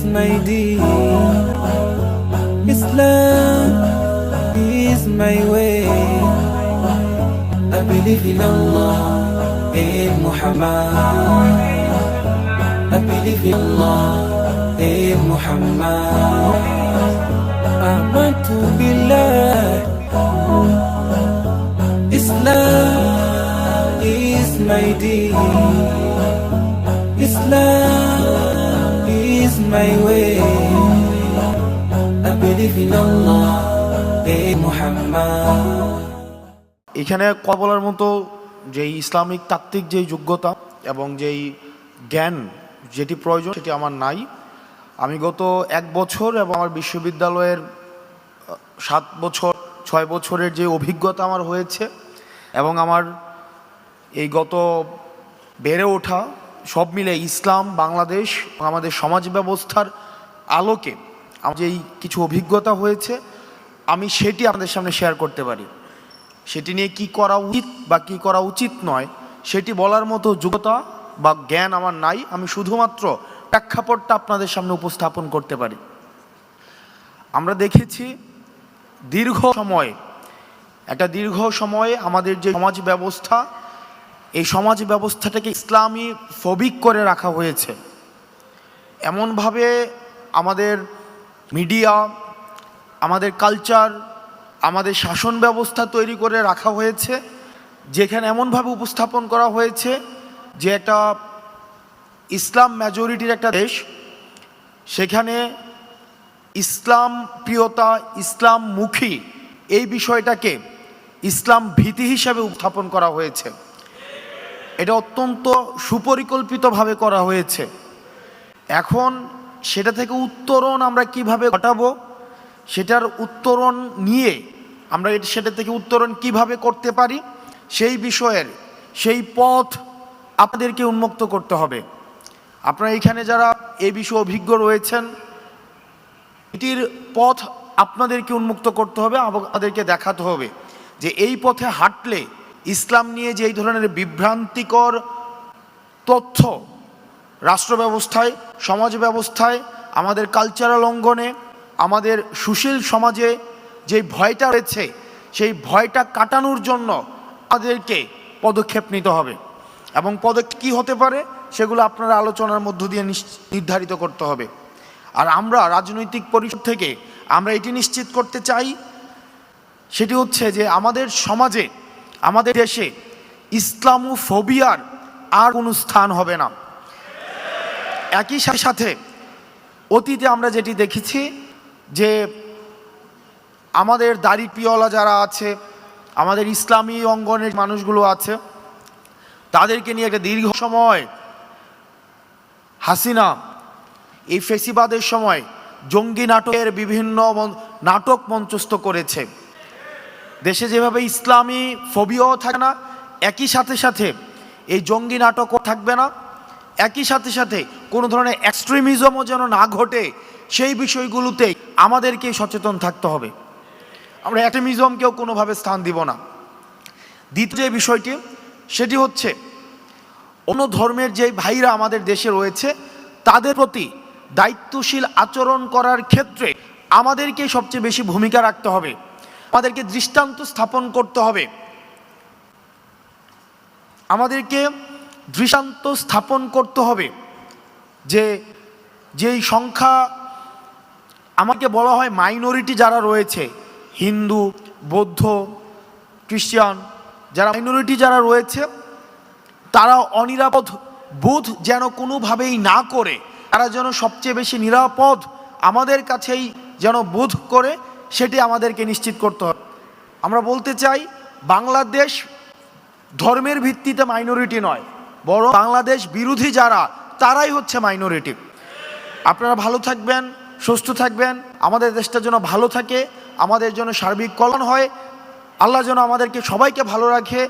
my deen. Islam is my way. I believe in Allah, in Muhammad. I believe in Allah, in Muhammad. Amantu billah. Islam is my deen. Islam is my way. I believe in Allah, in Muhammad. এখানে কথা বলার মতো যেই Islamic তাত্ত্বিক যেই যোগ্যতা এবং যেই জ্ঞান যেটি প্রয়োজন সেটি আমার নাই। আমি গত 1 বছর এবং আমার বিশ্ববিদ্যালয়ের 7 বছর 6 বছরের যে অভিজ্ঞতা আমার হয়েছে এবং আমার এই গত বেড়ে ওঠা সব মিলে ইসলাম, বাংলাদেশ, আমাদের সমাজ ব্যবস্থার আলোকে আমার যেই কিছু অভিজ্ঞতা হয়েছে আমি সেটি আপনাদের সামনে শেয়ার করতে পারি। সেটি নিয়ে কি করা উচিত বা কী করা উচিত নয় সেটি বলার মতো যোগ্যতা বা জ্ঞান আমার নাই। আমি শুধুমাত্র প্রেক্ষাপটটা আপনাদের সামনে উপস্থাপন করতে পারি। আমরা দেখেছি দীর্ঘ সময়ে আমাদের যে সমাজ ব্যবস্থা, এই সমাজ ব্যবস্থাটাকে ইসলামী ফবিক করে রাখা হয়েছে। এমনভাবে আমাদের মিডিয়া, আমাদের কালচার, আমাদের শাসন ব্যবস্থা তৈরি করে রাখা হয়েছে যেখানে এমনভাবে উপস্থাপন করা হয়েছে যে একটা ইসলাম মেজরিটির একটা দেশ, সেখানে ইসলাম প্রিয়তা, ইসলামমুখী এই বিষয়টাকে ইসলাম ভীতি হিসাবে উপস্থাপন করা হয়েছে। এটা অত্যন্ত সুপরিকল্পিতভাবে করা হয়েছে। এখন সেটা থেকে উত্তরণ আমরা কিভাবে ঘটাবো, সেটার উত্তরণ নিয়ে আমরা সেটা থেকে উত্তরণ কিভাবে করতে পারি সেই বিষয়ের সেই পথ আপনাদেরকে উন্মুক্ত করতে হবে। আপনারা এখানে যারা এই বিষয়ে অভিজ্ঞ রয়েছেন এটির পথ আপনাদেরকে উন্মুক্ত করতে হবে, আমাদেরকে দেখাতে হবে যে এই পথে হাঁটলে ইসলাম নিয়ে যে এই ধরনের বিভ্রান্তিকর তথ্য রাষ্ট্র ব্যবস্থায়, সমাজ ব্যবস্থায়, আমাদের কালচারাল অঙ্গনে, আমাদের সুশীল সমাজে যে ভয়টা রয়েছে সেই ভয়টা কাটানোর জন্য আমাদেরকে পদক্ষেপ নিতে হবে এবং পদক্ষেপ কী হতে পারে সেগুলো আপনারা আলোচনার মধ্য দিয়ে নির্ধারিত করতে হবে। আর আমরা রাজনৈতিক পরিষদ থেকে আমরা এটি নিশ্চিত করতে চাই, সেটি হচ্ছে যে আমাদের সমাজে, আমাদের দেশে ইসলামোফোবিয়ার আর কোনো স্থান হবে না। একই সাথে অতীতে আমরা যেটি দেখেছি যে আমাদের দাড়ি পিওলা যারা আছে, আমাদের ইসলামী অঙ্গনের মানুষগুলো আছে, তাদেরকে নিয়ে একটা দীর্ঘ সময় হাসিনা এই ফেসিবাদের সময় জঙ্গি নাটকের বিভিন্ন নাটক মঞ্চস্থ করেছে। দেশে যেভাবে ইসলামী ফোবিয়াও থাকে না, একই সাথে এই জঙ্গি নাটকও থাকবে না। একই সাথে কোনো ধরনের এক্সট্রিমিজমও যেন না ঘটে সেই বিষয়গুলোতে আমাদেরকে সচেতন থাকতে হবে। আমরা এক্সট্রিমিজমকেও কোনোভাবে স্থান দিব না। দ্বিতীয় যে বিষয়টি সেটি হচ্ছে অন্য ধর্মের যে ভাইরা আমাদের দেশে রয়েছে তাদের প্রতি দায়িত্বশীল আচরণ করার ক্ষেত্রে আমাদেরকে সবচেয়ে বেশি ভূমিকা রাখতে হবে, আমাদেরকে দৃষ্টান্ত স্থাপন করতে হবে। আমাদেরকে দৃষ্টান্ত স্থাপন করতে হবে যে যেই সংখ্যা আমাকে বলা হয় মাইনরিটি যারা রয়েছে, হিন্দু, বৌদ্ধ, খ্রিস্টান, যারা মাইনরিটি যারা রয়েছে তারা অনিরাপদ বোধ যেন কোনোভাবেই না করে, তারা যেন সবচেয়ে বেশি নিরাপদ আমাদের কাছেই যেন বোধ করে, সেটি আমাদেরকে নিশ্চিত করতে হবে। আমরা বলতে চাই বাংলাদেশ ধর্মের ভিত্তিতে মাইনরিটি নয়, বরং বাংলাদেশ বিরোধী যারা তারাই হচ্ছে মাইনরিটি। আপনারা ভালো থাকবেন, সুস্থ থাকবেন, আমাদের দেশটা যেন ভালো থাকে, আমাদের জন্য সার্বিক কল্যাণ হয়। আল্লাহ যেন আমাদেরকে সবাইকে ভালো রাখে।